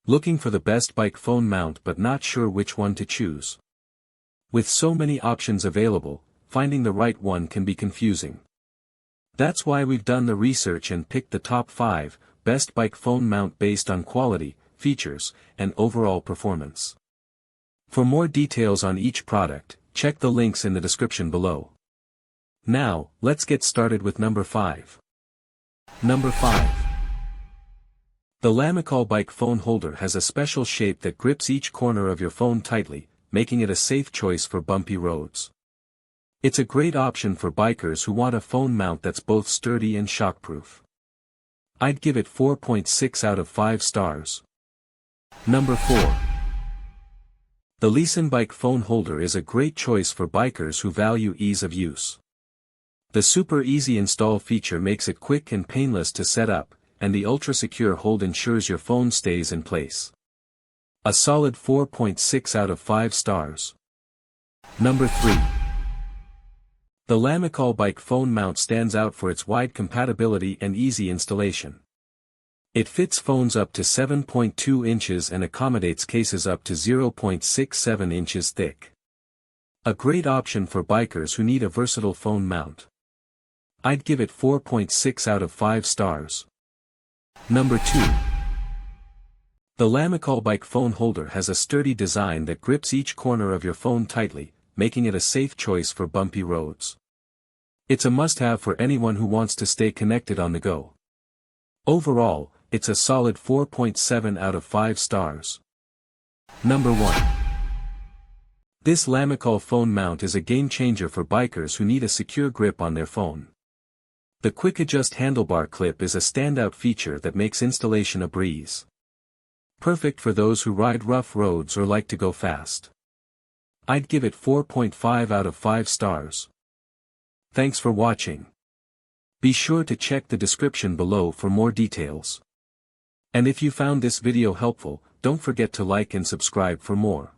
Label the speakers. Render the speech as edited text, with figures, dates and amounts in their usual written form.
Speaker 1: Looking for the best bike phone mount but not sure which one to choose? With so many options available, finding the right one can be confusing. That's why we've done the research and picked the top 5 best bike phone mount based on quality, features, and overall performance. For more details on each product, check the links in the description below. Now, let's get started with number 5. Number 5. The Lamicall bike phone holder has a special shape that grips each corner of your phone tightly, making it a safe choice for bumpy roads. It's a great option for bikers who want a phone mount that's both sturdy and shockproof. I'd give it 4.6 out of 5 stars. Number 4. The Lisen bike phone holder is a great choice for bikers who value ease of use. The super easy install feature makes it quick and painless to set up, and the ultra-secure hold ensures your phone stays in place. A solid 4.6 out of 5 stars. Number 3. The Lamicall bike phone mount stands out for its wide compatibility and easy installation. It fits phones up to 7.2 inches and accommodates cases up to 0.67 inches thick. A great option for bikers who need a versatile phone mount. I'd give it 4.6 out of 5 stars. Number 2. The Lamicall bike phone holder has a sturdy design that grips each corner of your phone tightly, making it a safe choice for bumpy roads. It's a must-have for anyone who wants to stay connected on the go. Overall, it's a solid 4.7 out of 5 stars. Number 1. This Lamicall phone mount is a game-changer for bikers who need a secure grip on their phone. The quick adjust handlebar clip is a standout feature that makes installation a breeze. Perfect for those who ride rough roads or like to go fast. I'd give it 4.5 out of 5 stars. Thanks for watching. Be sure to check the description below for more details. And if you found this video helpful, don't forget to like and subscribe for more.